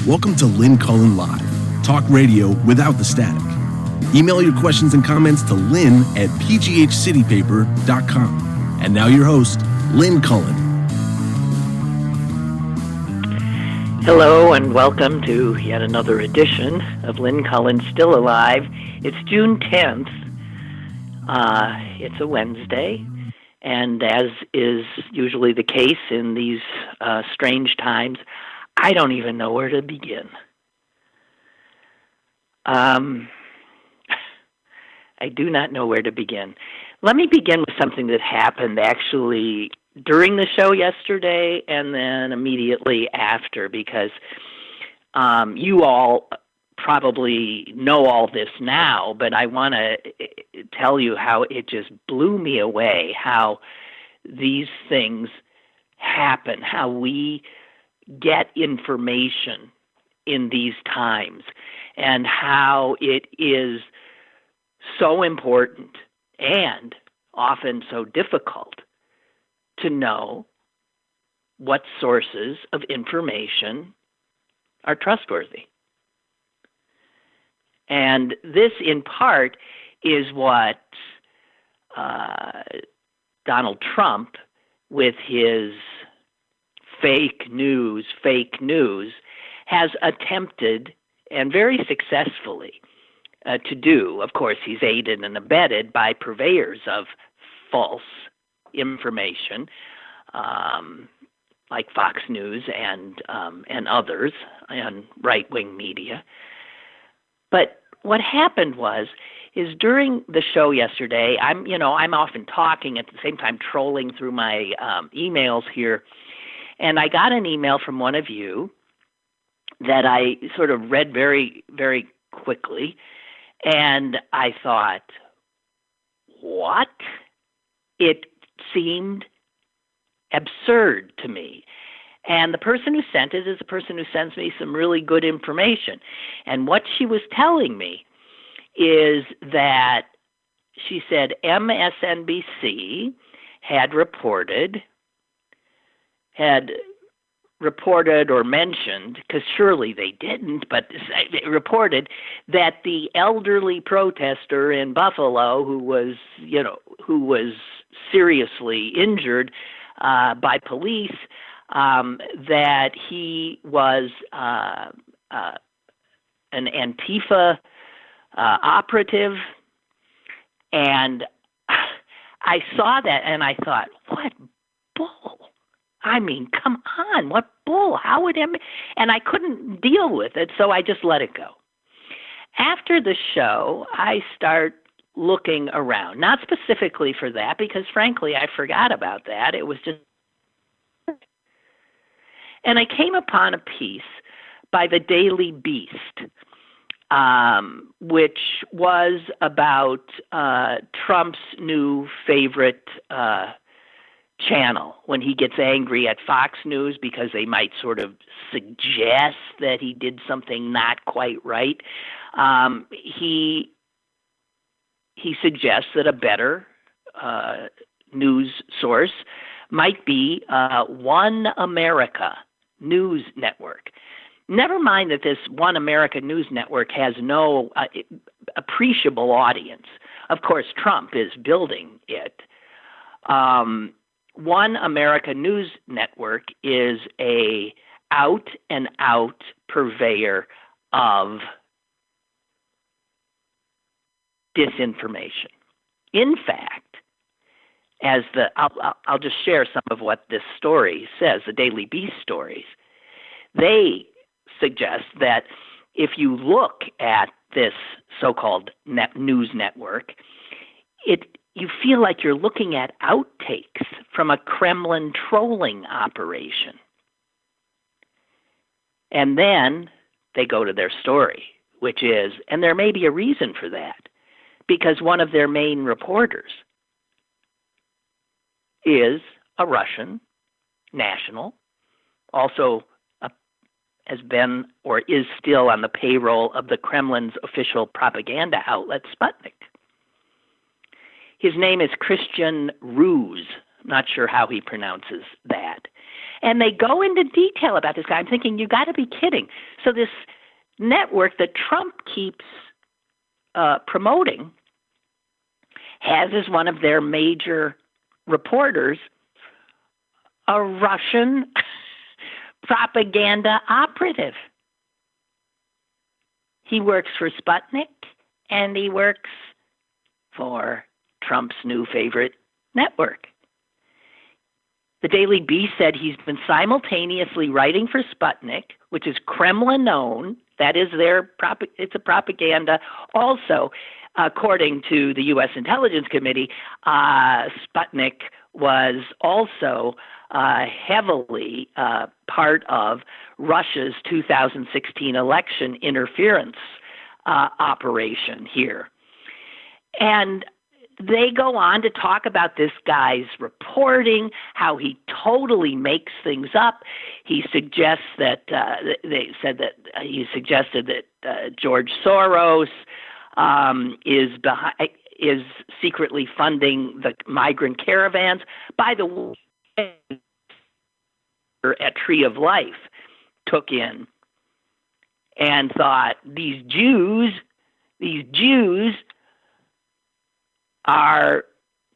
Welcome to Lynn Cullen Live, talk radio without the static. Email your questions and comments to lynn@pghcitypaper.com. And now your host, Lynn Cullen. Hello and welcome to yet another edition of Lynn Cullen Still Alive. It's June 10th. It's a Wednesday, and as is usually the case in these strange times, I don't even know where to begin. I do not know where to begin. Let me begin with something that happened actually during the show yesterday and then immediately after, because you all probably know all this now, but I want to tell you how it just blew me away, how these things happen, how we get information in these times, and how it is so important and often so difficult to know what sources of information are trustworthy. And this, in part, is what Donald Trump, with his fake news, has attempted, and very successfully, to do. Of course, he's aided and abetted by purveyors of false information, like Fox News and others, and right-wing media. But what happened is during the show yesterday, I'm often talking at the same time trolling through my emails here, and I got an email from one of you that I sort of read very, very quickly, and I thought, what? It seemed absurd to me. And the person who sent it is a person who sends me some really good information. And what she was telling me is that she said MSNBC had reported or mentioned, because surely they didn't, but it reported that the elderly protester in Buffalo who was seriously injured by police, that he was an Antifa operative. And I saw that and I thought, what bull? I mean, come on, what bull? How would him? And I couldn't deal with it, so I just let it go. After the show, I start looking around, not specifically for that, because frankly, I forgot about that. It was just, and I came upon a piece by the Daily Beast, which was about Trump's new favorite channel when he gets angry at Fox News because they might sort of suggest that he did something not quite right. He suggests that a better news source might be One America News Network. Never mind that this One America News Network has no appreciable audience. Of course, Trump is building it. One America News Network is a out-and-out purveyor of disinformation. In fact, I'll just share some of what this story says, the Daily Beast stories. They suggest that if you look at this so-called news network, you feel like you're looking at outtakes from a Kremlin trolling operation. And then they go to their story, which is, and there may be a reason for that, because one of their main reporters is a Russian national, also has been or is still on the payroll of the Kremlin's official propaganda outlet, Sputnik. His name is Christian Ruse. I'm not sure how he pronounces that. And they go into detail about this guy. I'm thinking, you got to be kidding. So this network that Trump keeps promoting has as one of their major reporters a Russian propaganda operative. He works for Sputnik, and he works for Trump's new favorite network. The Daily Beast said he's been simultaneously writing for Sputnik, which is Kremlin-owned. That is it's a propaganda. Also, according to the U.S. Intelligence Committee, Sputnik was also heavily part of Russia's 2016 election interference operation here. And they go on to talk about this guy's reporting, how he totally makes things up. He suggests that they said that he suggested that George Soros is secretly funding the migrant caravans. By the way, at Tree of Life took in and thought these Jews are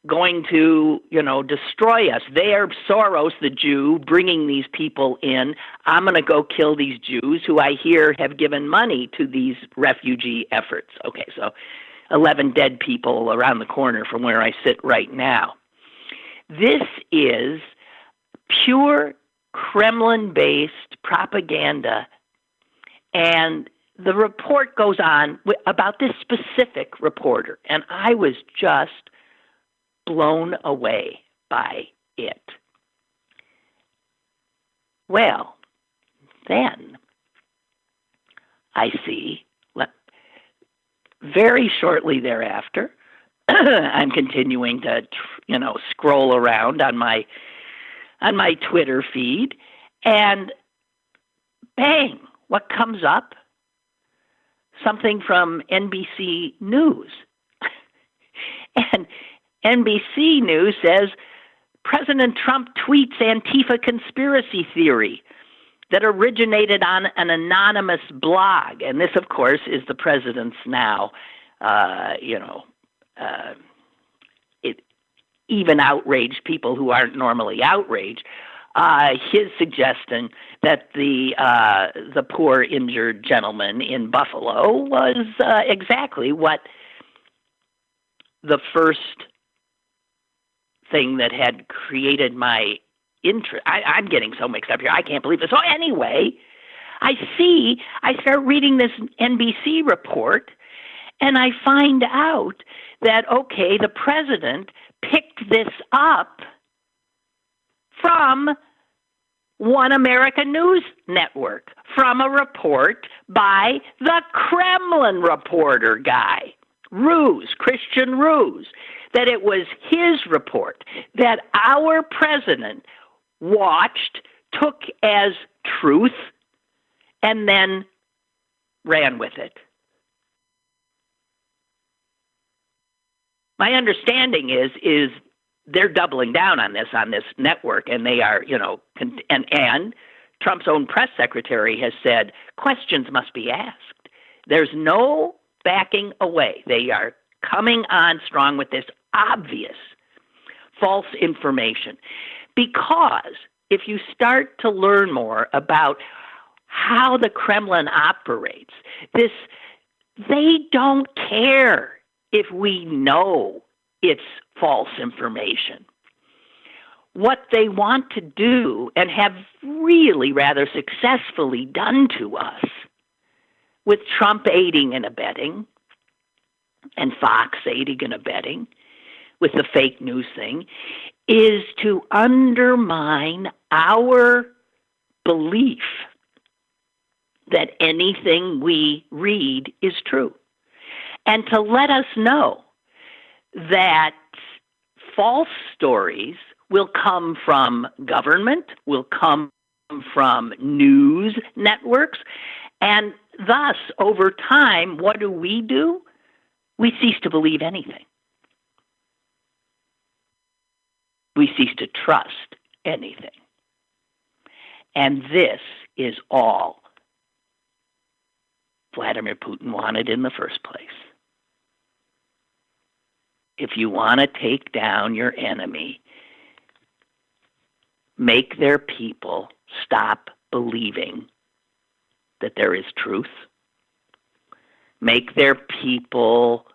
going to, destroy us. They are Soros, the Jew, bringing these people in. I'm going to go kill these Jews who I hear have given money to these refugee efforts. Okay, so 11 dead people around the corner from where I sit right now. This is pure Kremlin-based propaganda, and the report goes on about this specific reporter, and I was just blown away by it. Well, then I see, very shortly thereafter, I'm continuing to, scroll around on my Twitter feed, and bang, what comes up? Something from NBC News. And NBC News says, President Trump tweets Antifa conspiracy theory that originated on an anonymous blog. And this, of course, is the president's now, it even outraged people who aren't normally outraged. His suggestion that the poor injured gentleman in Buffalo was exactly what the first thing that had created my interest. I'm getting so mixed up here. I can't believe this. So anyway, I start reading this NBC report, and I find out that, okay, the president picked this up from One America News Network, from a report by the Kremlin reporter guy, Christian Ruse, that it was his report that our president watched, took as truth, and then ran with it. My understanding is they're doubling down on this network, and they are, and Trump's own press secretary has said questions must be asked. There's no backing away. They are coming on strong with this obvious false information. Because if you start to learn more about how the Kremlin operates, they don't care if we know it's false information. What they want to do, and have really rather successfully done to us, with Trump aiding and abetting, and Fox aiding and abetting, with the fake news thing, is to undermine our belief that anything we read is true, and to let us know that false stories will come from government, will come from news networks, and thus, over time, what do? We cease to believe anything. we cease to trust anything. And this is all Vladimir Putin wanted in the first place. If you want to take down your enemy, make their people stop believing that there is truth. Make their people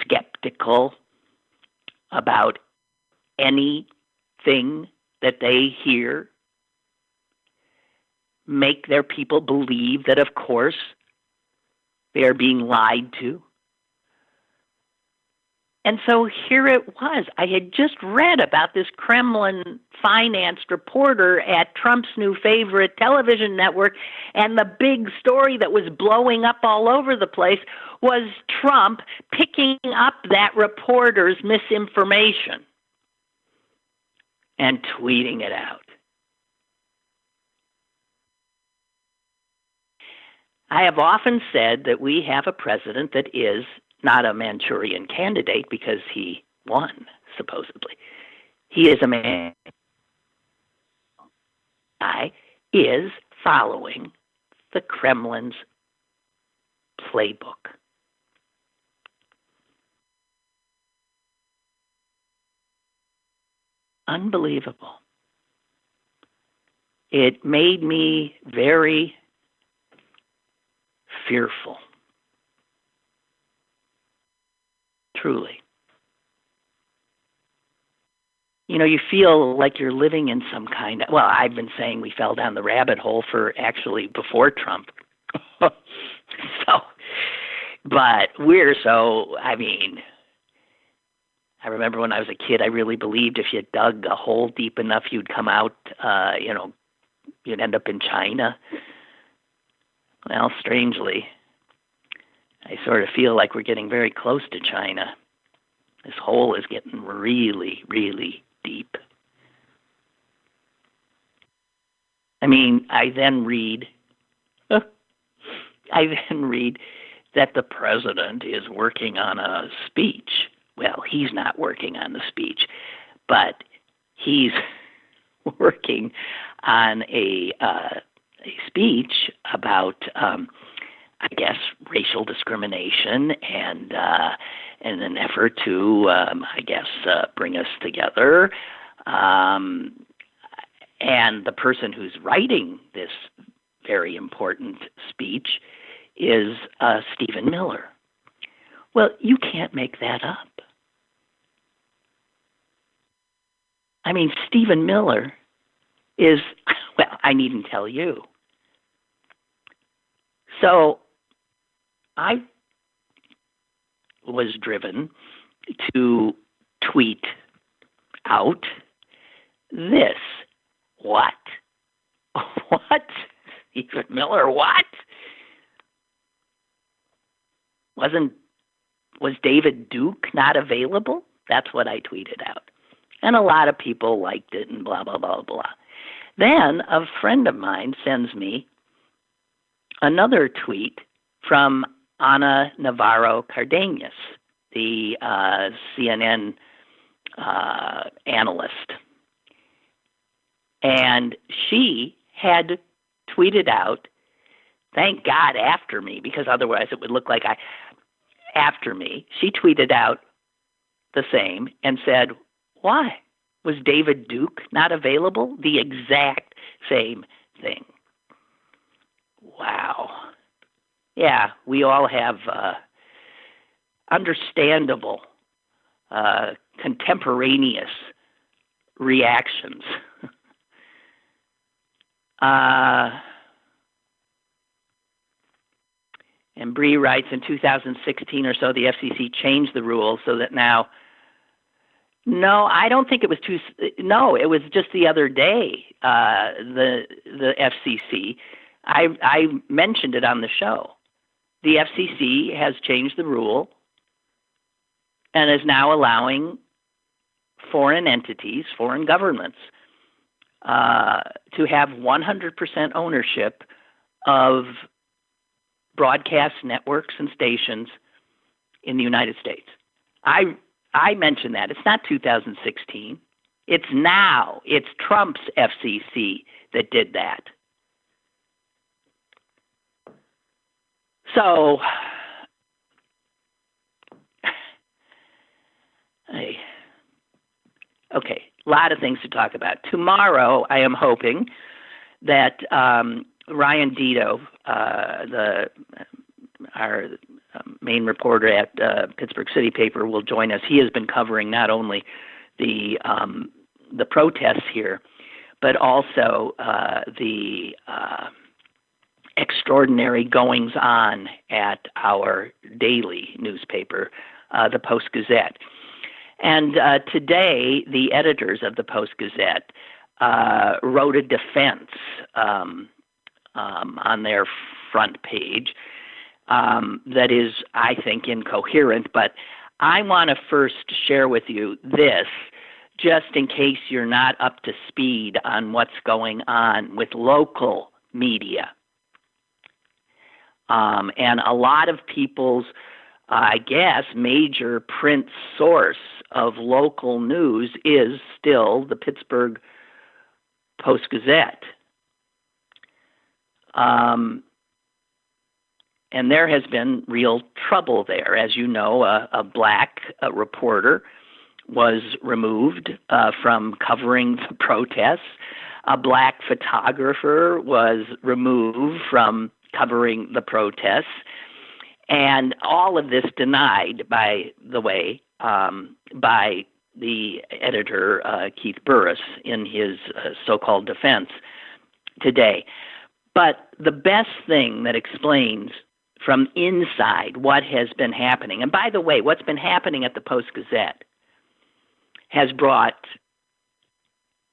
skeptical about anything that they hear. Make their people believe that, of course, they are being lied to. And so here it was. I had just read about this Kremlin-financed reporter at Trump's new favorite television network, and the big story that was blowing up all over the place was Trump picking up that reporter's misinformation and tweeting it out. I have often said that we have a president that is not a Manchurian candidate because he won, supposedly. He is a man who is following the Kremlin's playbook. Unbelievable. It made me very fearful. Truly. You know, you feel like you're living in some kind of, well, I've been saying we fell down the rabbit hole for actually before Trump. But I remember when I was a kid, I really believed if you dug a hole deep enough, you'd come out, you'd end up in China. Well, strangely, I sort of feel like we're getting very close to China. This hole is getting really, really deep. I then read that the president is working on a speech. Well, he's not working on the speech, but he's working on a speech about, racial discrimination and in an effort to, bring us together. And the person who's writing this very important speech is Stephen Miller. Well, you can't make that up. Stephen Miller is, well, I needn't tell you. So I was driven to tweet out this. What? What? Stephen Miller, what? Was David Duke not available? That's what I tweeted out. And a lot of people liked it and blah, blah, blah, blah. Then a friend of mine sends me another tweet from Ana Navarro Cardenas, the CNN analyst. And she had tweeted out, thank God after me, because otherwise it would look like after me. She tweeted out the same and said, why? Was David Duke not available? The exact same thing. Wow. Yeah, we all have understandable, contemporaneous reactions. And Bree writes, in 2016 or so, the FCC changed the rules so that now, no, I don't think it was it was just the other day, the FCC, I mentioned it on the show. The FCC has changed the rule and is now allowing foreign entities, foreign governments, to have 100% ownership of broadcast networks and stations in the United States. I I mentioned that. It's not 2016. It's now. It's Trump's FCC that did that. So, okay, a lot of things to talk about. Tomorrow, I am hoping that Ryan Deto, our main reporter at Pittsburgh City Paper, will join us. He has been covering not only the protests here, but also the extraordinary goings-on at our daily newspaper, the Post Gazette. And today, the editors of the Post Gazette wrote a defense on their front page that is, I think, incoherent. But I want to first share with you this, just in case you're not up to speed on what's going on with local media. And a lot of people's, I guess, major print source of local news is still the Pittsburgh Post Gazette. And there has been real trouble there. As you know, a black reporter was removed from covering the protests. A black photographer was removed from covering the protests. And all of this denied, by the way, by the editor, Keith Burris, in his so-called defense today. But the best thing that explains from inside what has been happening, and by the way, what's been happening at the Post Gazette has brought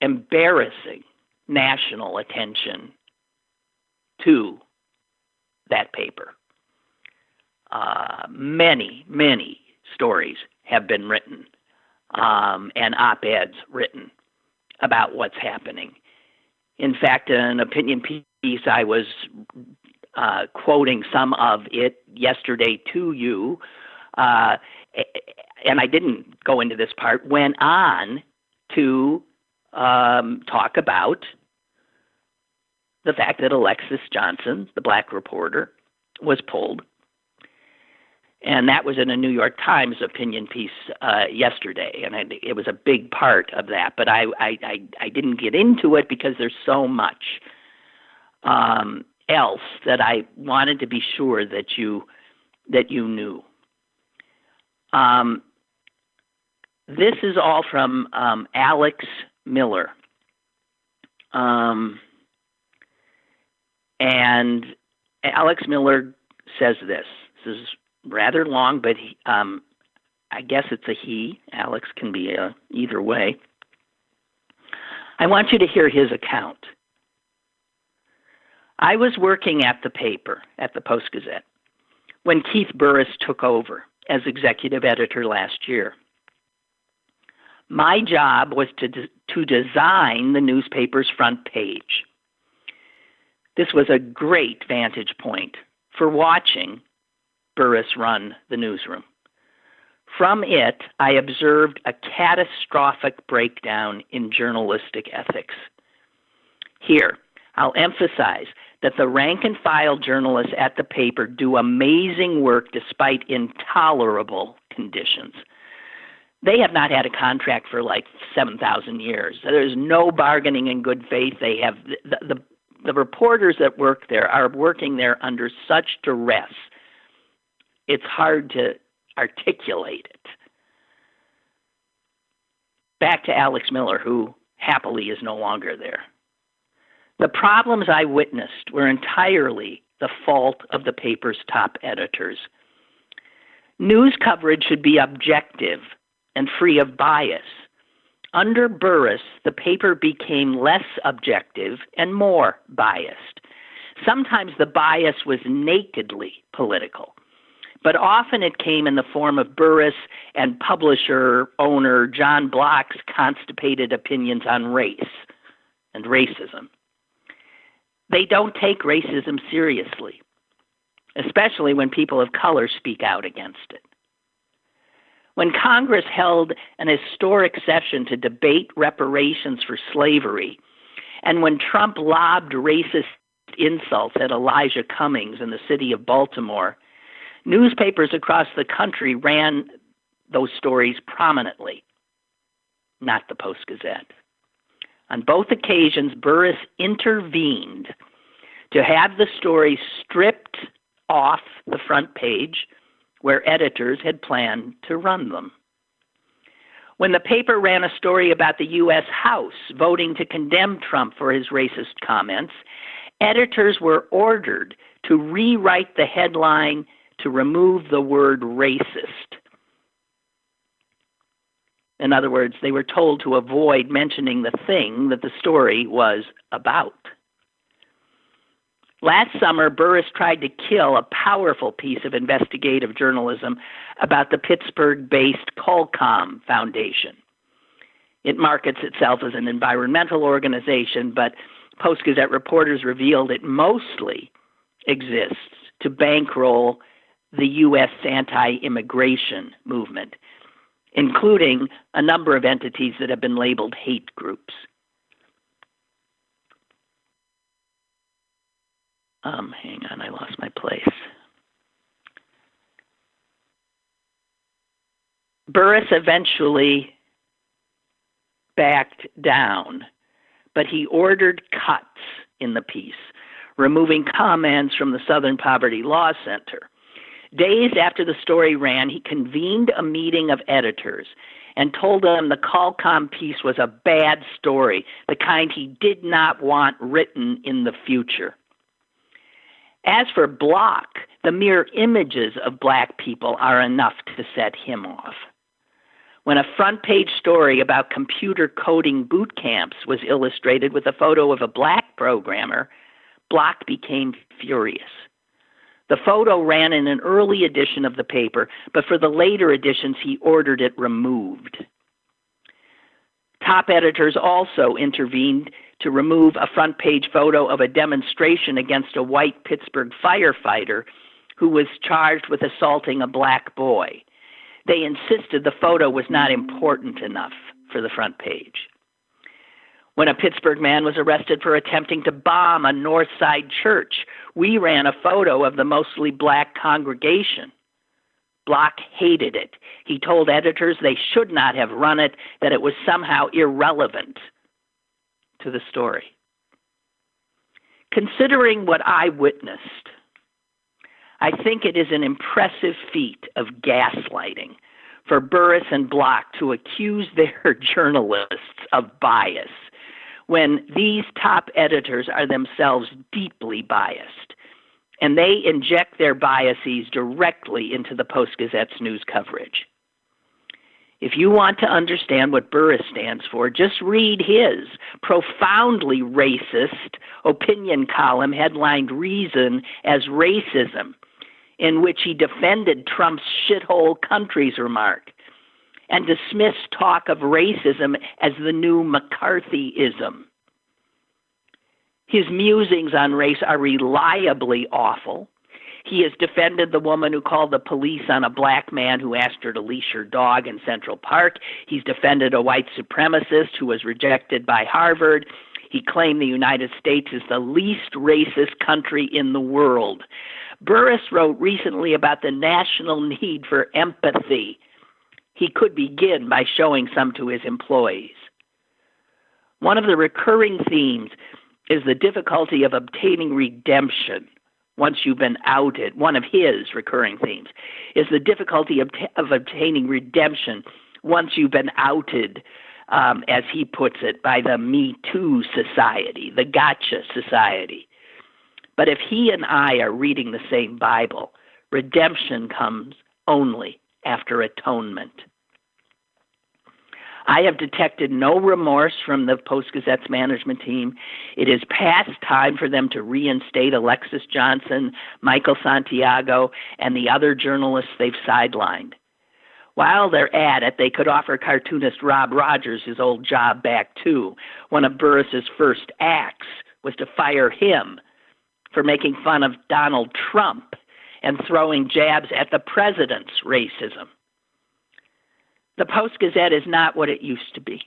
embarrassing national attention to that paper. Many stories have been written and op-eds written about what's happening. In fact, an opinion piece, I was quoting some of it yesterday to you, and I didn't go into this part, went on to talk about the fact that Alexis Johnson, the black reporter, was pulled. And that was in a New York Times opinion piece yesterday, and it was a big part of that. But I didn't get into it because there's so much else that I wanted to be sure that you knew. This is all from Alex Miller, and Alex Miller says this. This is rather long, but I guess it's a he. Alex can be either way. I want you to hear his account. I was working at the paper, at the Post Gazette, when Keith Burris took over as executive editor last year. My job was to design the newspaper's front page. This was a great vantage point for watching Burris run the newsroom. From it, I observed a catastrophic breakdown in journalistic ethics. Here, I'll emphasize that the rank-and-file journalists at the paper do amazing work despite intolerable conditions. They have not had a contract for like 7,000 years. There's no bargaining in good faith. They have the reporters that work there are working there under such duress. It's hard to articulate it. Back to Alex Miller, who happily is no longer there. The problems I witnessed were entirely the fault of the paper's top editors. News coverage should be objective and free of bias. Under Burris, the paper became less objective and more biased. Sometimes the bias was nakedly political, but often it came in the form of Burris and publisher-owner John Block's constipated opinions on race and racism. They don't take racism seriously, especially when people of color speak out against it. When Congress held an historic session to debate reparations for slavery, and when Trump lobbed racist insults at Elijah Cummings in the city of Baltimore, newspapers across the country ran those stories prominently, not the Post Gazette. On both occasions, Burris intervened to have the story stripped off the front page where editors had planned to run them. When the paper ran a story about the U.S. House voting to condemn Trump for his racist comments, editors were ordered to rewrite the headline to remove the word racist. In other words, they were told to avoid mentioning the thing that the story was about. Last summer, Burris tried to kill a powerful piece of investigative journalism about the Pittsburgh-based Qualcomm Foundation. It markets itself as an environmental organization, but Post-Gazette reporters revealed it mostly exists to bankroll the U.S. anti-immigration movement, including a number of entities that have been labeled hate groups. Hang on, I lost my place. Burris eventually backed down, but he ordered cuts in the piece, removing comments from the Southern Poverty Law Center. Days after the story ran, he convened a meeting of editors and told them the Qualcomm piece was a bad story, the kind he did not want written in the future. As for Block, the mere images of black people are enough to set him off. When a front-page story about computer coding boot camps was illustrated with a photo of a black programmer, Block became furious. The photo ran in an early edition of the paper, but for the later editions, he ordered it removed. Top editors also intervened to remove a front-page photo of a demonstration against a white Pittsburgh firefighter who was charged with assaulting a black boy. They insisted the photo was not important enough for the front page. When a Pittsburgh man was arrested for attempting to bomb a North Side church, we ran a photo of the mostly black congregation. Block hated it. He told editors they should not have run it, that it was somehow irrelevant to the story. Considering what I witnessed, I think it is an impressive feat of gaslighting for Burris and Block to accuse their journalists of bias when these top editors are themselves deeply biased, and they inject their biases directly into the Post-Gazette's news coverage. If you want to understand what Burris stands for, just read his profoundly racist opinion column headlined Reason as Racism, in which he defended Trump's shithole countries remark and dismissed talk of racism as the new McCarthyism. His musings on race are reliably awful. He has defended the woman who called the police on a black man who asked her to leash her dog in Central Park. He's defended a white supremacist who was rejected by Harvard. He claimed the United States is the least racist country in the world. Burris wrote recently about the national need for empathy. He could begin by showing some to his employees. One of the recurring themes is the difficulty of obtaining redemption once you've been outed. One of his recurring themes is the difficulty of obtaining redemption once you've been outed, as he puts it, by the Me Too society, the gotcha society. But if he and I are reading the same Bible, redemption comes only after atonement. I have detected no remorse from the Post-Gazette's management team. It is past time for them to reinstate Alexis Johnson, Michael Santiago, and the other journalists they've sidelined. While they're at it, they could offer cartoonist Rob Rogers his old job back too. One of Burris's first acts was to fire him for making fun of Donald Trump and throwing jabs at the president's racism. The Post Gazette is not what it used to be.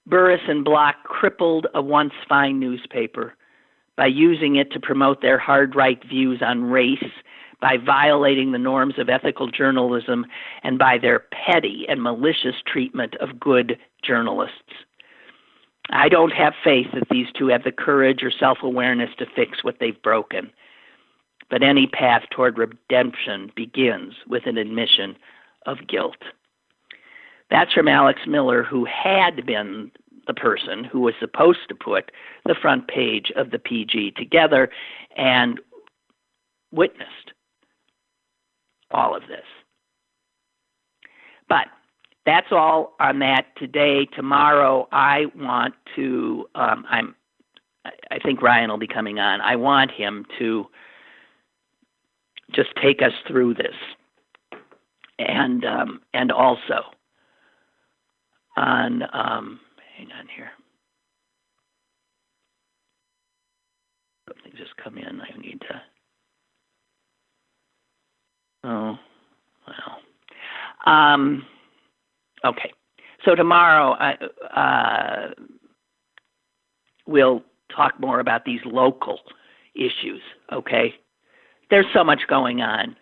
Burris and Block crippled a once fine newspaper by using it to promote their hard-right views on race, by violating the norms of ethical journalism, and by their petty and malicious treatment of good journalists. I don't have faith that these two have the courage or self-awareness to fix what they've broken. But any path toward redemption begins with an admission of guilt. That's from Alex Miller, who had been the person who was supposed to put the front page of the PG together and witnessed all of this. But that's all on that today. Tomorrow, I want to. I think Ryan will be coming on. I want him to just take us through this, and also on. Hang on here. Something just come in. I need to. Oh, well. Okay. So tomorrow we'll talk more about these local issues, okay? There's so much going on.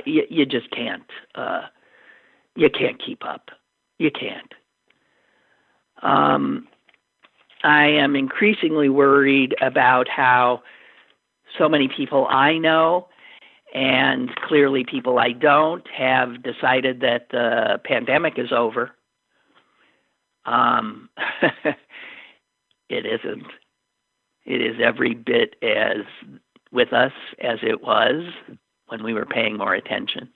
You just can't. You can't keep up. You can't. I am increasingly worried about how so many people I know and clearly people I don't have decided that the pandemic is over. It isn't. It is every bit as with us as it was when we were paying more attention.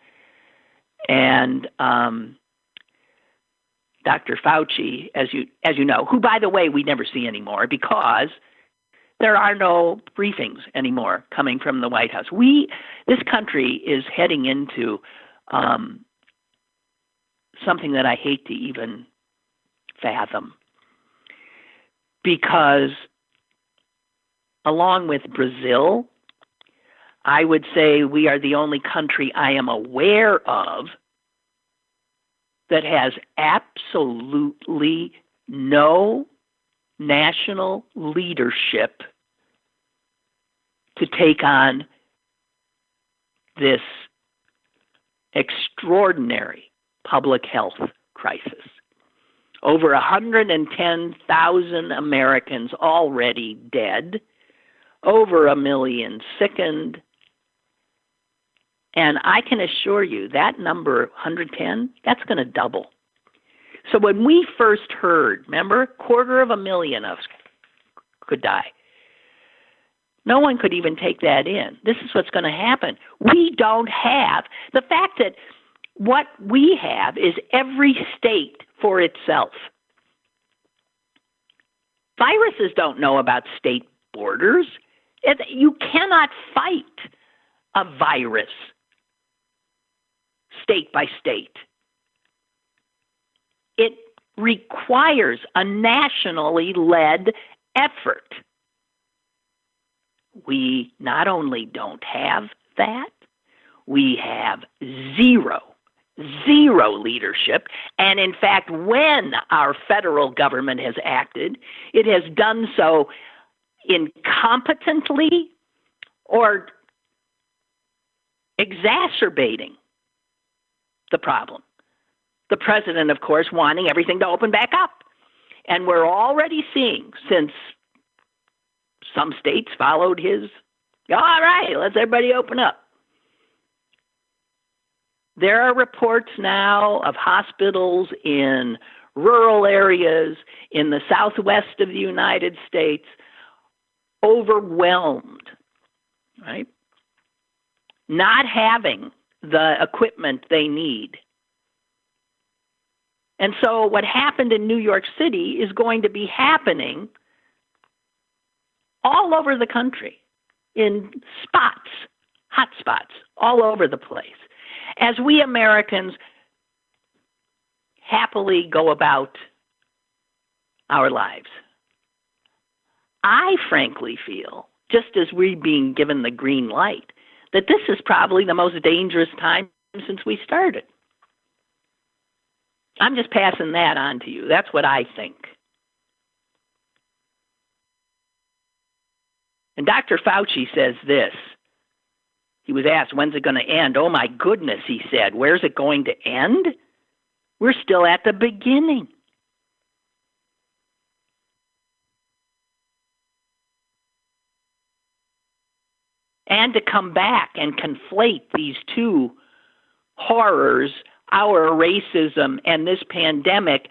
And Dr. Fauci, as you know, who, by the way, we never see anymore because there are no briefings anymore coming from the White House. This country is heading into something that I hate to even fathom, because along with Brazil, I would say we are the only country I am aware of that has absolutely no national leadership to take on this extraordinary public health crisis. Over 110,000 Americans already dead, over 1 million sickened, and I can assure you that number, 110, that's going to double. So when we first heard, remember, 250,000 of us could die. No one could even take that in. This is what's going to happen. We don't have, the fact that what we have is every state for itself. Viruses don't know about state borders. You cannot fight a virus state by state. It requires a nationally led effort. We not only don't have that, we have zero leadership. And in fact, when our federal government has acted, it has done so incompetently or exacerbating the problem. The president, of course, wanting everything to open back up. And we're already seeing, since some states followed his, all right, let's everybody open up. There are reports now of hospitals in rural areas in the southwest of the United States overwhelmed, right? Not having the equipment they need. And so what happened in New York City is going to be happening all over the country, in spots, hot spots, all over the place, as we Americans happily go about our lives. I frankly feel, just as we're being given the green light, that this is probably the most dangerous time since we started. I'm just passing that on to you. That's what I think. And Dr. Fauci says this. He was asked, when's it going to end? Oh, my goodness, he said. Where's it going to end? We're still at the beginning. And to come back and conflate these two horrors, our racism and this pandemic,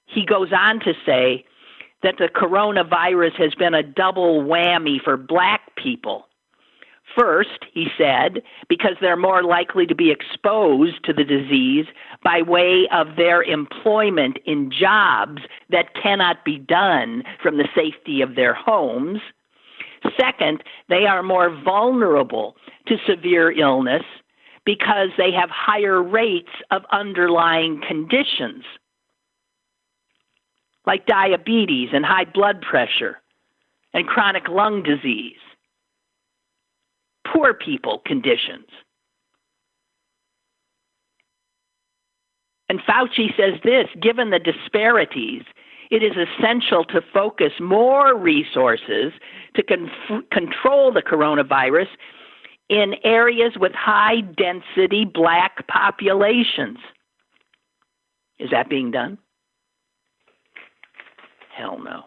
he goes on to say that the coronavirus has been a double whammy for black people. First, he said, because they're more likely to be exposed to the disease by way of their employment in jobs that cannot be done from the safety of their homes. Second, they are more vulnerable to severe illness because they have higher rates of underlying conditions like diabetes and high blood pressure and chronic lung disease. Poor people conditions. And Fauci says this, given the disparities, it is essential to focus more resources to control the coronavirus in areas with high density black populations. Is that being done? Hell no.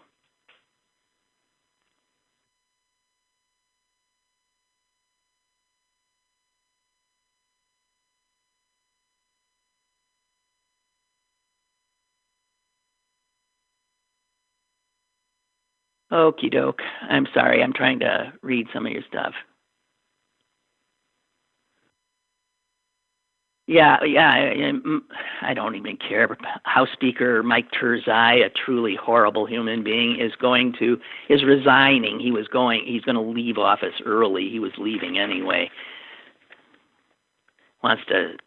Okie doke. I'm sorry. I'm trying to read some of your stuff. Yeah. I don't even care. House Speaker Mike Turzai, a truly horrible human being, is resigning. He's going to leave office early. He was leaving anyway. Wants to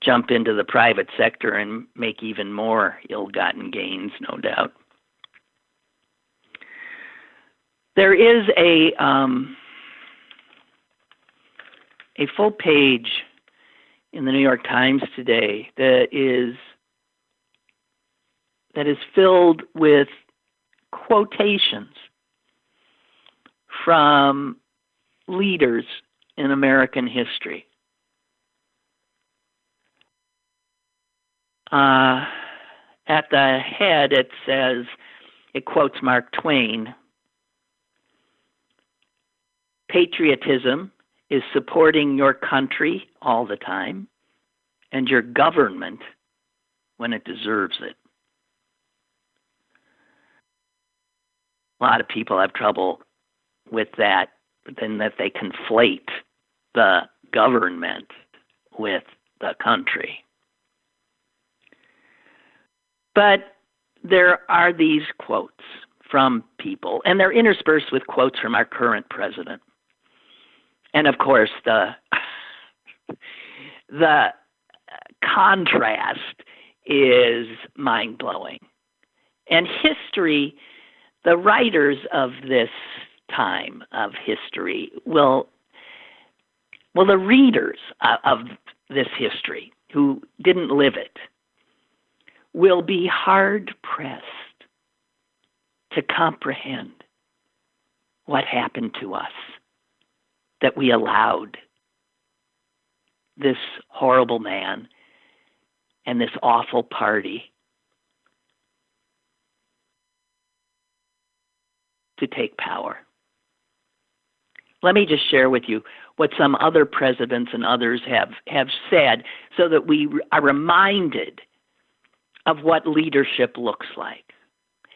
jump into the private sector and make even more ill-gotten gains, no doubt. There is a full page in the New York Times today that is filled with quotations from leaders in American history. At the head, it quotes Mark Twain. Patriotism is supporting your country all the time and your government when it deserves it. A lot of people have trouble with that, then that they conflate the government with the country. But there are these quotes from people, and they're interspersed with quotes from our current president. And of course, the contrast is mind-blowing. And history, the writers of this time of history the readers of this history who didn't live it will be hard-pressed to comprehend what happened to us, that we allowed this horrible man and this awful party to take power. Let me just share with you what some other presidents and others have said so that we are reminded of what leadership looks like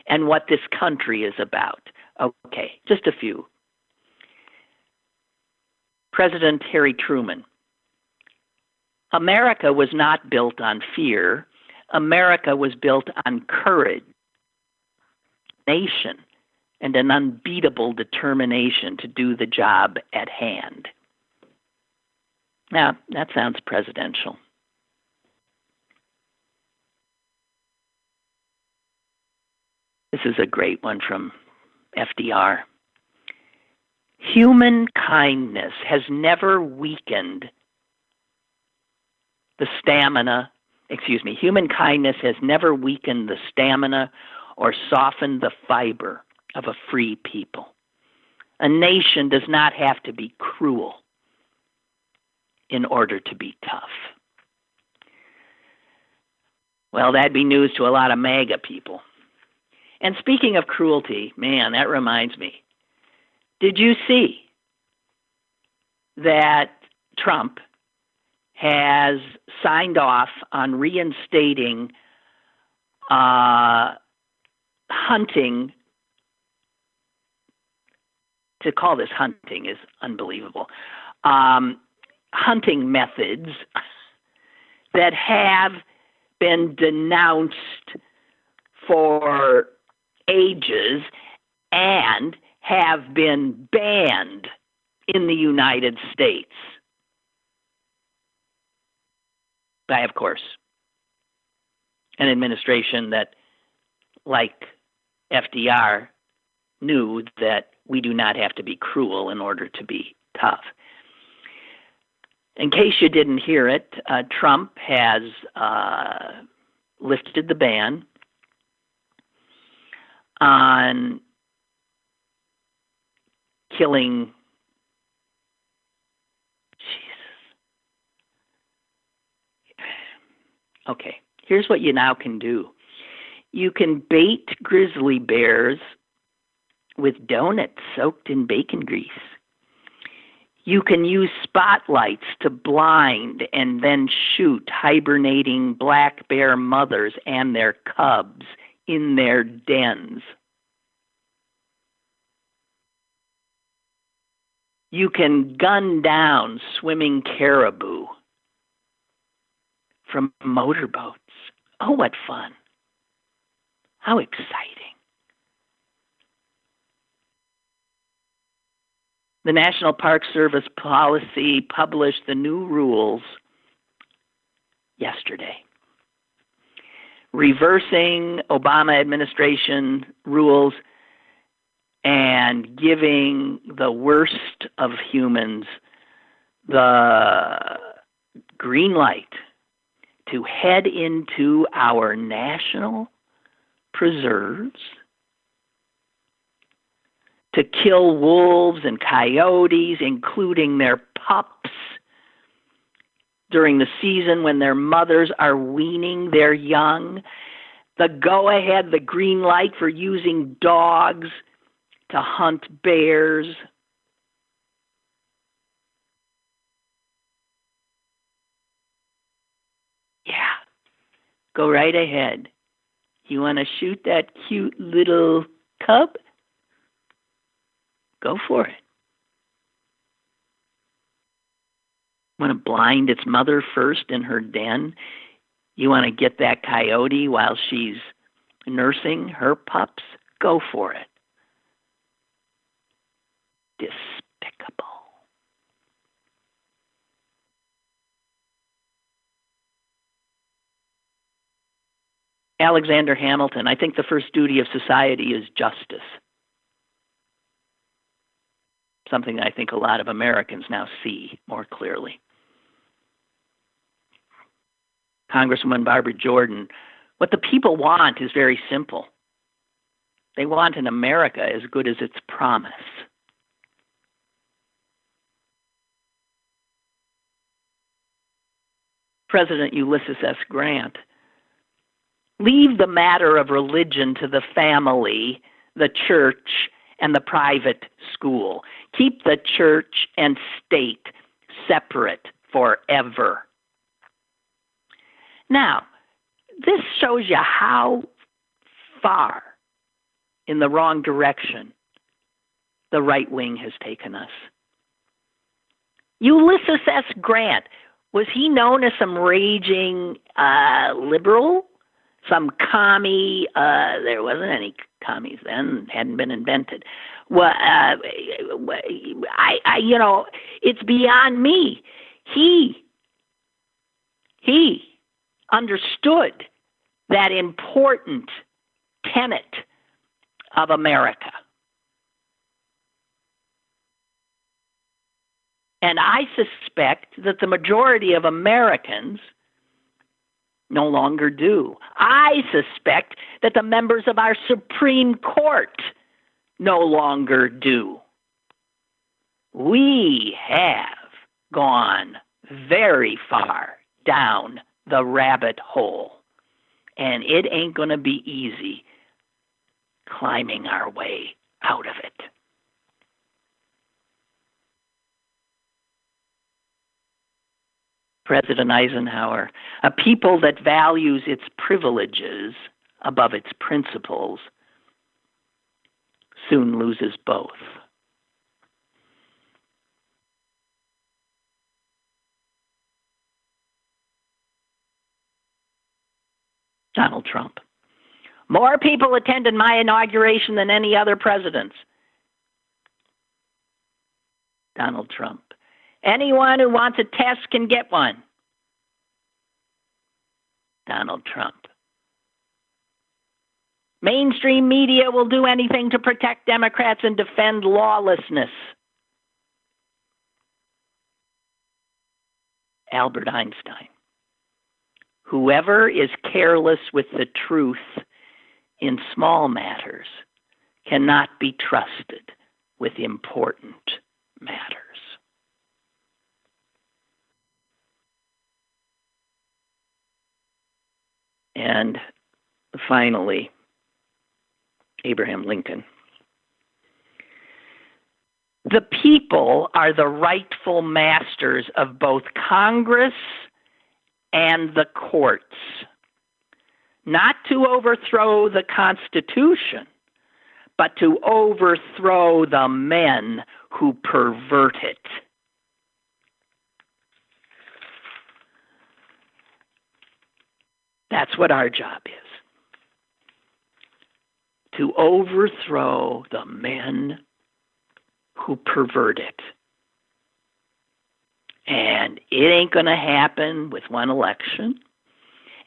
and what this country is about. Okay, just a few. President Harry Truman. America was not built on fear. America was built on courage, nation, and an unbeatable determination to do the job at hand. Now, that sounds presidential. This is a great one from FDR. Human kindness has never weakened the stamina human kindness has never weakened the stamina or softened the fiber of a free people. A nation does not have to be cruel in order to be tough. Well, that'd be news to a lot of MAGA people. And speaking of cruelty, man, that reminds me. Did you see that Trump has signed off on reinstating hunting? To call this hunting is unbelievable. Hunting methods that have been denounced for ages and have been banned in the United States by, of course, an administration that, like FDR, knew that we do not have to be cruel in order to be tough. In case you didn't hear it, Trump has lifted the ban on killing. Okay, here's what you now can do. You can bait grizzly bears with donuts soaked in bacon grease. You can use spotlights to blind and then shoot hibernating black bear mothers and their cubs in their dens. You can gun down swimming caribou from motorboats. Oh, what fun. How exciting. The National Park Service policy published the new rules yesterday, reversing Obama administration rules and giving the worst of humans the green light to head into our national preserves, to kill wolves and coyotes, including their pups, during the season when their mothers are weaning their young. The go-ahead, the green light for using dogs to hunt bears. Yeah, go right ahead. You want to shoot that cute little cub? Go for it. Want to blind its mother first in her den? You want to get that coyote while she's nursing her pups? Go for it. Despicable. Alexander Hamilton, I think the first duty of society is justice. Something that I think a lot of Americans now see more clearly. Congresswoman Barbara Jordan, what the people want is very simple. They want an America as good as its promise. President Ulysses S. Grant, leave the matter of religion to the family, the church, and the private school. Keep the church and state separate forever. Now, this shows you how far in the wrong direction the right wing has taken us. Ulysses S. Grant, was he known as some raging liberal? Some commie? There wasn't any commies then, hadn't been invented. Well, it's beyond me. He understood that important tenet of America. And I suspect that the majority of Americans no longer do. I suspect that the members of our Supreme Court no longer do. We have gone very far down the rabbit hole, and it ain't going to be easy climbing our way out of it. President Eisenhower, a people that values its privileges above its principles soon loses both. Donald Trump. More people attended my inauguration than any other president's. Donald Trump. Anyone who wants a test can get one. Donald Trump. Mainstream media will do anything to protect Democrats and defend lawlessness. Albert Einstein. Whoever is careless with the truth in small matters cannot be trusted with important matters. And finally, Abraham Lincoln. The people are the rightful masters of both Congress and the courts, not to overthrow the Constitution, but to overthrow the men who pervert it. That's what our job is. To overthrow the men who pervert it. And it ain't going to happen with one election.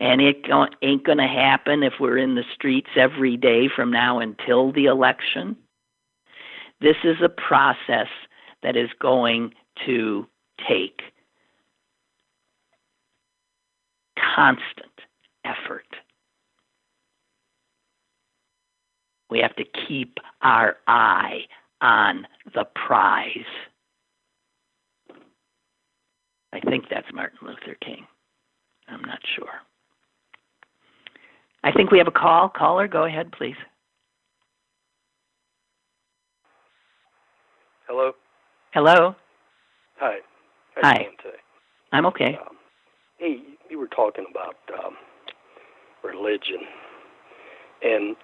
And it ain't going to happen if we're in the streets every day from now until the election. This is a process that is going to take constant effort. We have to keep our eye on the prize. I think that's Martin Luther King. I'm not sure. I think we have a call. Caller, go ahead, please. Hello? Hello? Hi. Hi. How you doing today? I'm okay. Hey, you were talking about religion, and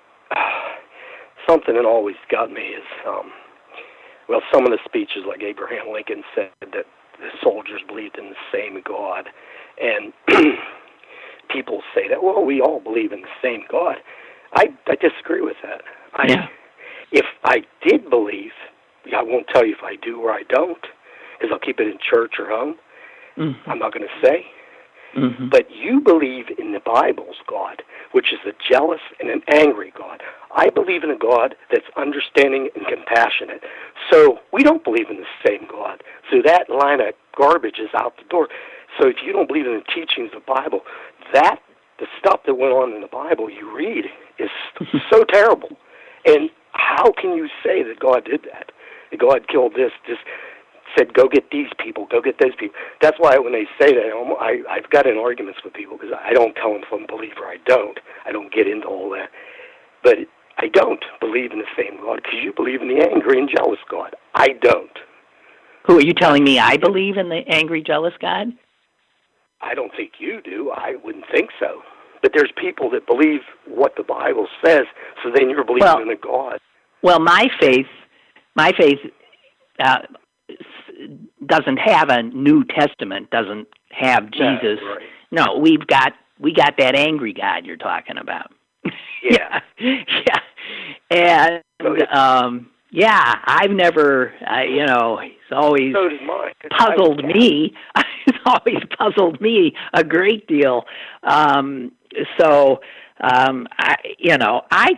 something that always got me is, some of the speeches, like Abraham Lincoln said that the soldiers believed in the same God, and people say that, well, we all believe in the same God. I disagree with that. If I did believe, I won't tell you if I do or I don't, because I'll keep it in church or home. Mm-hmm. I'm not going to say. Mm-hmm. But you believe in the Bible's God, which is a jealous and an angry God. I believe in a God that's understanding and compassionate. So we don't believe in the same God. So that line of garbage is out the door. So if you don't believe in the teachings of the Bible, the stuff that went on in the Bible you read is so terrible. And how can you say that God did that? That God killed this said, go get these people, go get those people. That's why when they say that, I've got in arguments with people because I don't tell them if I'm a believer. I don't get into all that. But I don't believe in the same God because you believe in the angry and jealous God. I don't. Who are you telling me I believe in the angry, jealous God? I don't think you do. I wouldn't think so. But there's people that believe what the Bible says, so then you're believing in a God. Well, my faith doesn't have a New Testament, doesn't have Jesus. Right. No, we got that angry God you're talking about. Yeah. Yeah. And I've never, it's always puzzled me. It's always puzzled me a great deal. I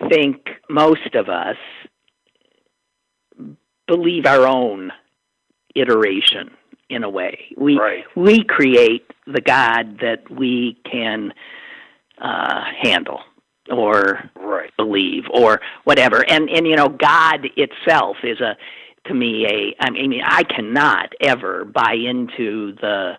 think most of us believe our own iteration in a way. We create the God that we can handle or right. believe or whatever. And God itself is to me I mean, I cannot ever buy into the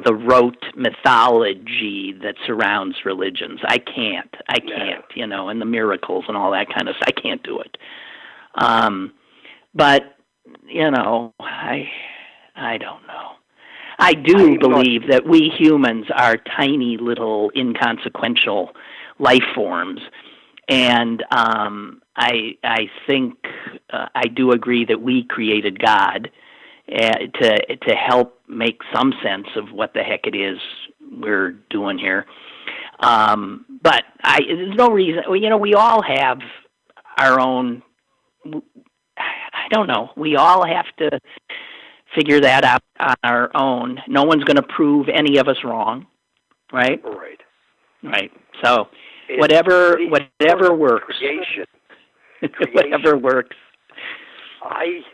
the rote mythology that surrounds religions. I can't, and the miracles and all that kind of stuff. I can't do it. But, I don't know. I do believe that we humans are tiny little inconsequential life forms. And I think I do agree that we created God to help make some sense of what the heck it is we're doing here. But there's no reason. We all have our own. I don't know. We all have to figure that out on our own. No one's going to prove any of us wrong, right? Right. So whatever works. Creation. Whatever works. I'm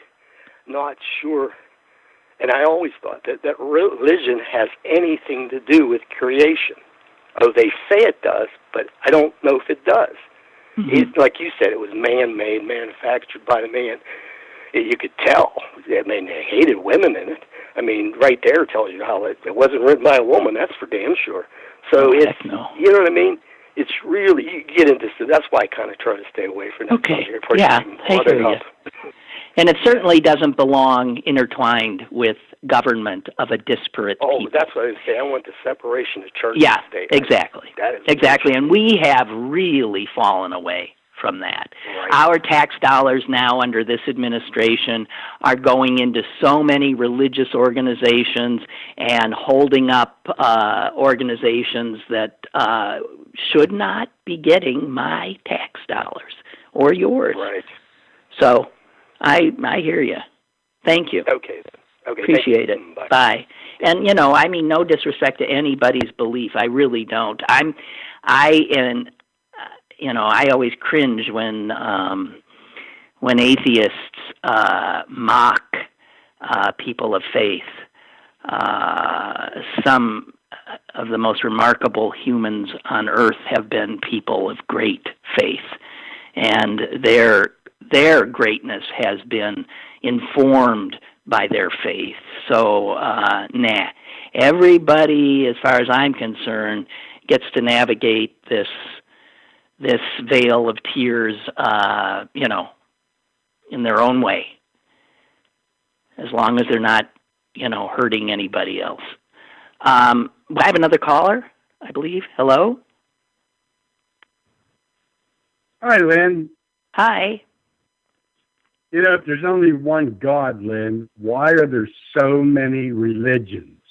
not sure, and I always thought that religion has anything to do with creation. Oh, they say it does, but I don't know if it does. Mm-hmm. Like you said, it was man-made, manufactured by the man. You could tell. I mean, they hated women in it. I mean, right there tells you how it wasn't written by a woman. That's for damn sure. So you know what I mean? It's really, you get into this. That's why I kind of try to stay away from that. Okay. Yeah, I hear you. And it certainly doesn't belong intertwined with government of a disparate people. Oh, that's what I was saying. I want the separation of church and state. Exactly. Exactly. And we have really fallen away from that. Right. Our tax dollars now under this administration are going into so many religious organizations and holding up organizations that should not be getting my tax dollars or yours. Right. So I hear you. Thank you. Okay. Okay. Appreciate it. Bye. And I mean, no disrespect to anybody's belief. I really don't. I always cringe when atheists mock people of faith. Some of the most remarkable humans on earth have been people of great faith, and their greatness has been informed by their faith. So, everybody, as far as I'm concerned, gets to navigate this veil of tears, in their own way, as long as they're not, hurting anybody else. I have another caller, I believe. Hello? Hi, Lynn. Hi. If there's only one God, Lynn, why are there so many religions?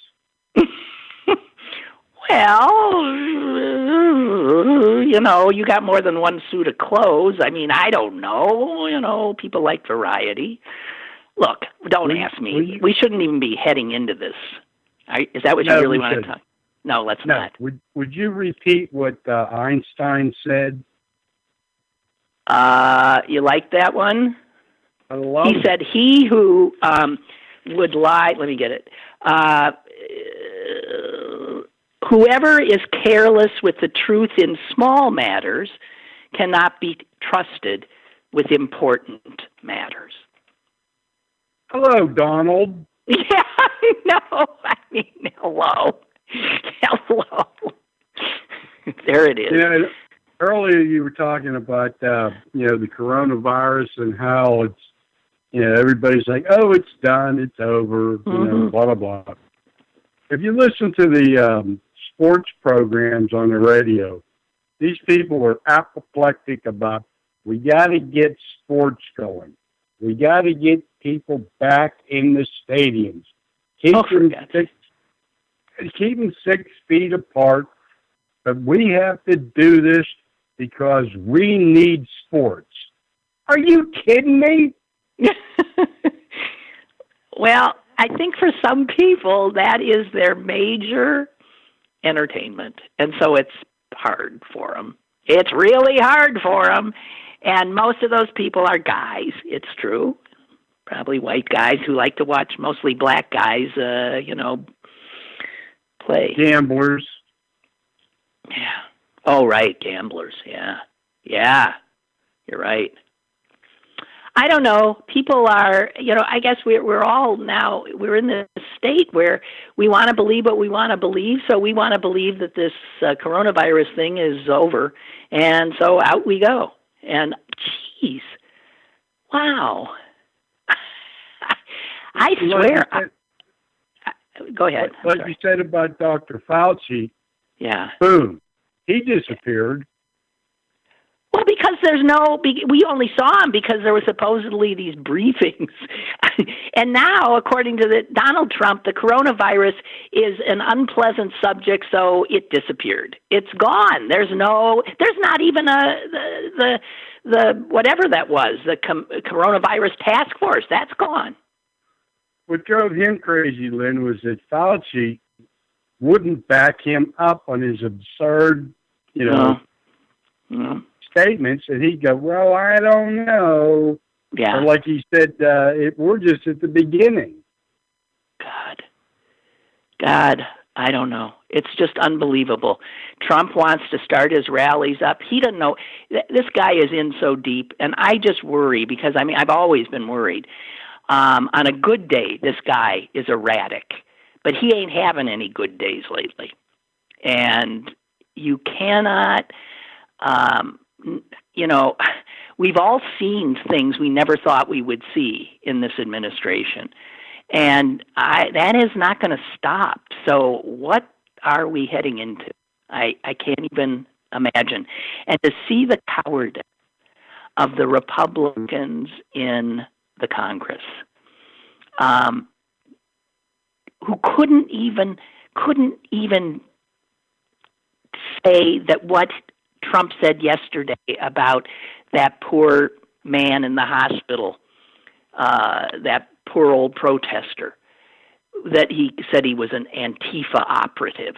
Well, you got more than one suit of clothes. I mean, I don't know. People like variety. Look, don't ask me. We shouldn't even be heading into this. Is that what you really want to talk? No, let's not. Would you repeat what Einstein said? You like that one? He said, he who would lie, let me get it, whoever is careless with the truth in small matters cannot be trusted with important matters. Hello, Donald. Yeah, I know. I mean, hello. Hello. There it is. Earlier you were talking about, the coronavirus and how it's, everybody's like, oh, it's done, it's over, blah, blah, blah. If you listen to the sports programs on the radio, these people are apoplectic about, we got to get sports going. We got to get people back in the stadiums. Keep them 6 feet apart. But we have to do this because we need sports. Are you kidding me? Well, I think for some people that is their major entertainment. And so it's hard for them. It's really hard for them. And most of those people are guys. It's true. Probably white guys who like to watch mostly black guys, play. Gamblers. Yeah. Oh, right, gamblers. Yeah. Yeah. You're right. I don't know. People are, I guess we're all now, we're in this state where we want to believe what we want to believe. So we want to believe that this coronavirus thing is over. And so out we go. And geez, wow. I swear. Go ahead. Like you said about Dr. Fauci. Yeah. Boom. He disappeared. Well, because we only saw him because there were supposedly these briefings. And now, according to Donald Trump, the coronavirus is an unpleasant subject, so it disappeared. It's gone. There's not even the whatever that was, the coronavirus task force. That's gone. What drove him crazy, Lynn, was that Fauci wouldn't back him up on his absurd, statements, and he'd go, well, I don't know. Yeah. Or like he said, we're just at the beginning. God, I don't know. It's just unbelievable. Trump wants to start his rallies up. He doesn't know. This guy is in so deep, and I just worry because, I've always been worried. On a good day, this guy is erratic, but he ain't having any good days lately. And you cannot... we've all seen things we never thought we would see in this administration. And that is not going to stop. So what are we heading into? I can't even imagine. And to see the cowardice of the Republicans in the Congress, who couldn't even say that what Trump said yesterday about that poor man in the hospital, that poor old protester, that he said he was an Antifa operative.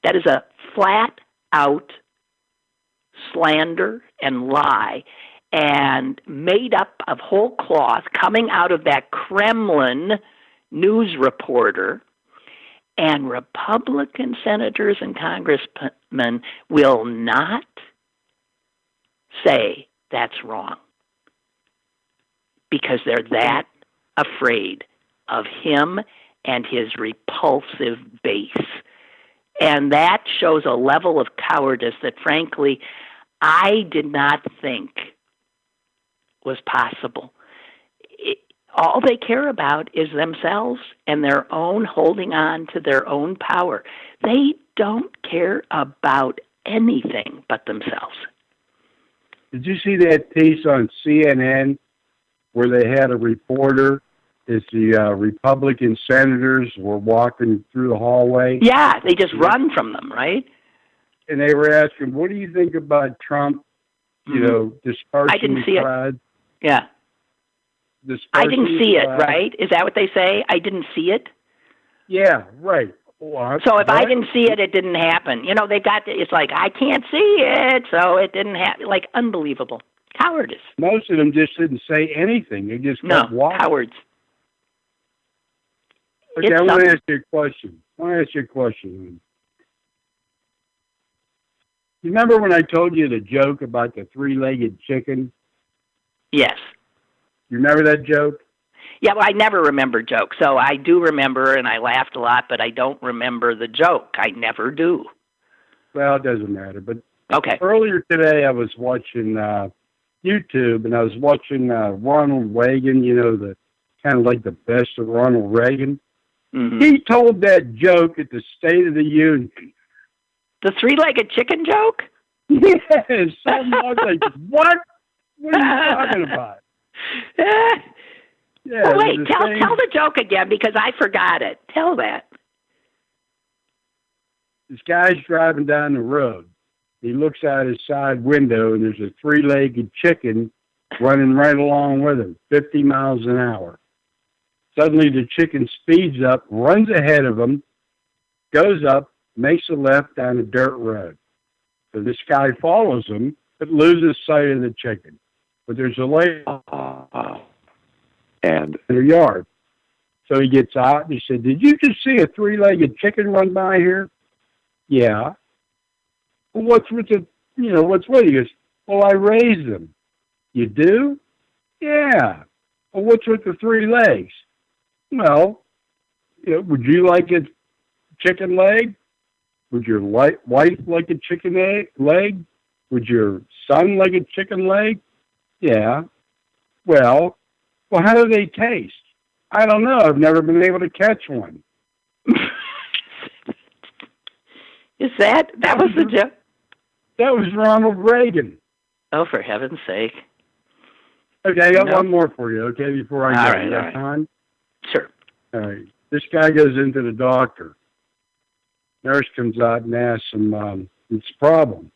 That is a flat-out slander and lie and made up of whole cloth coming out of that Kremlin news reporter. And Republican senators and congressmen will not say that's wrong because they're that afraid of him and his repulsive base. And that shows a level of cowardice that, frankly, I did not think was possible. All they care about is themselves and their own holding on to their own power. They don't care about anything but themselves. Did you see that piece on CNN where they had a reporter as the Republican senators were walking through the hallway? Yeah, they just run from them, right? And they were asking, what do you think about Trump, dispersing I didn't see crowd? It. Yeah. I didn't see it, right? Is that what they say? I didn't see it? Yeah, right. Well, so if I didn't see it, it didn't happen. It's like, I can't see it, so it didn't happen. Like, unbelievable. Cowardice. Most of them just didn't say anything. They just kept walking. Cowards. Okay, I want to ask you a question. You remember when I told you the joke about the three-legged chicken? Yes. You remember that joke? Yeah, well, I never remember jokes. So I do remember, and I laughed a lot, but I don't remember the joke. I never do. Well, it doesn't matter. But okay. Earlier today, I was watching YouTube, and I was watching Ronald Reagan, the kind of like the best of Ronald Reagan. Mm-hmm. He told that joke at the State of the Union. The three-legged chicken joke? Yes. So much like, what? What are you talking about? Yeah, well, wait, tell the joke again because I forgot it. Tell that. This guy's driving down the road. He looks out his side window, and there's a three-legged chicken running right along with him, 50 miles an hour. Suddenly, the chicken speeds up, runs ahead of him, goes up, makes a left down a dirt road. So this guy follows him, but loses sight of the chicken. But there's a lady and in her yard. So he gets out and he said, did you just see a three-legged chicken run by here? Yeah. Well, what's with the, what's with it? He goes, well, I raised them. You do? Yeah. Well, what's with the 3 legs? Well, would you like a chicken leg? Would your wife like a chicken leg? Would your son like a chicken leg? Yeah. Well, how do they taste? I don't know. I've never been able to catch one. That was the joke? That was Ronald Reagan. Oh, for heaven's sake. Okay, I got one more for you, okay, before I go. All right, you got time? Sure. All right. This guy goes into the doctor. Nurse comes out and asks him, it's a problem.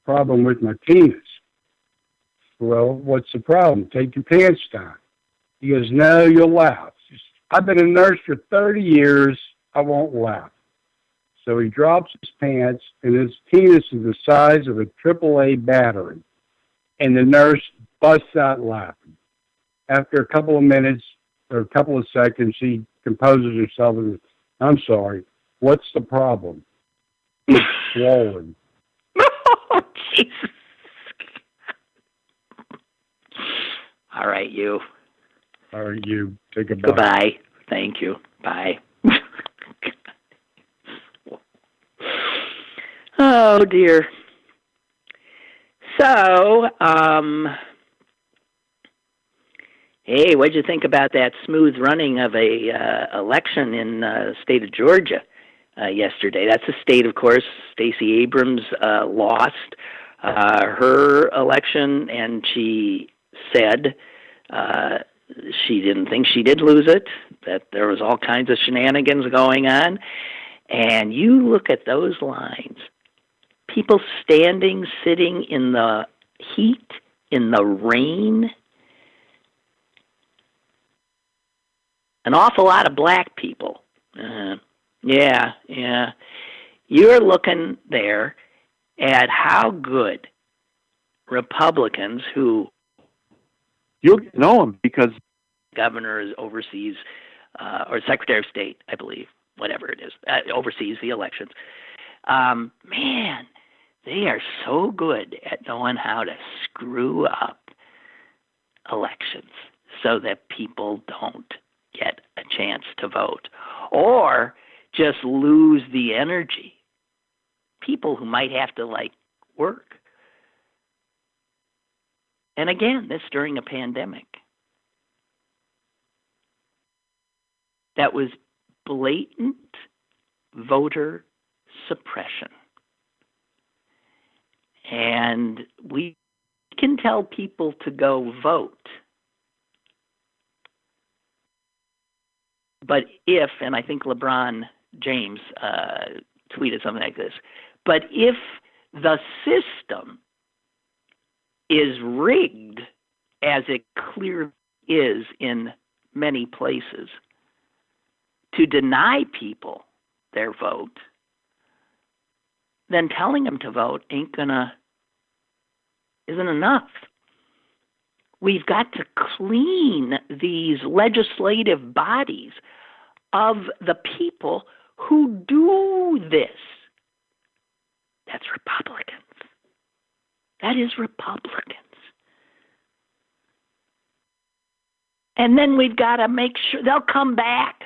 Problem with my penis. Well, what's the problem? Take your pants down. He goes, no, you'll laugh. I've been a nurse for 30 years. I won't laugh. So he drops his pants, and his penis is the size of a AAA battery. And the nurse busts out laughing. After a couple of minutes, or a couple of seconds, she composes herself and says, I'm sorry, what's the problem? It's swollen. Oh, Jesus. All right, you. All right, you. Take a bite. Goodbye. Thank you. Bye. Oh, dear. So, hey, what'd you think about that smooth running of a election in the state of Georgia yesterday? That's a state, of course, Stacey Abrams lost her election, and she said she didn't think she did lose it, that there was all kinds of shenanigans going on. And you look at those lines, people standing, sitting in the heat, in the rain. An awful lot of black people. Yeah. You're looking there at how good Republicans who... You'll know them because... Governor oversees, or Secretary of State, I believe, whatever it is, oversees the elections. Man, they are so good at knowing how to screw up elections so that people don't get a chance to vote or just lose the energy. People who might have to, work. And again, this during a pandemic. That was blatant voter suppression. And we can tell people to go vote. But if, and I think LeBron James tweeted something like this, but if the system is rigged, as it clearly is in many places, to deny people their vote, then telling them to vote isn't enough. We've got to clean these legislative bodies of the people who do this. That's Republicans. That is Republicans. And then we've got to make sure they'll come back.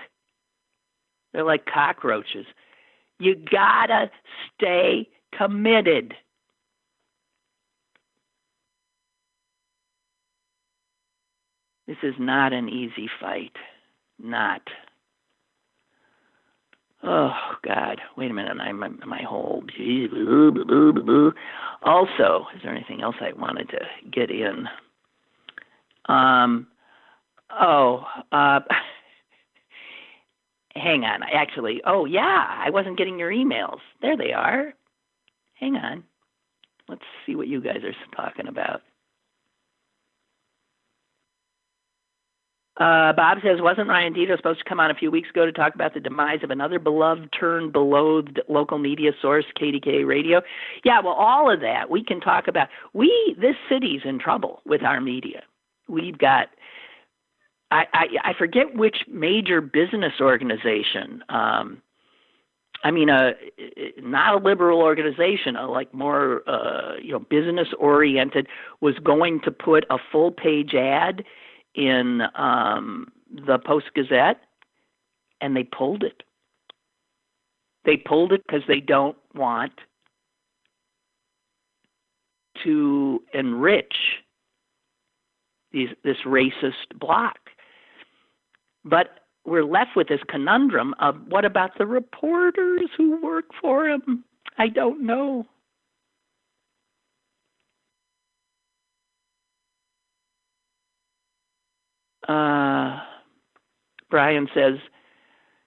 They're like cockroaches. You gotta stay committed. This is not an easy fight. Not. Oh, God. Wait a minute. My whole... Also, is there anything else I wanted to get in? Hang on. Actually, I wasn't getting your emails. There they are. Hang on. Let's see what you guys are talking about. Bob says, wasn't Ryan Deto supposed to come on a few weeks ago to talk about the demise of another beloved turned beloathed local media source, KDK Radio? Yeah, well, all of that we can talk about. This city's in trouble with our media. We've got, I forget which major business organization I mean, not a liberal organization, like more, business-oriented, was going to put a full-page ad in the Post Gazette, and they pulled it. They pulled it because they don't want to enrich this racist bloc. But we're left with this conundrum of what about the reporters who work for him? I don't know. Brian says,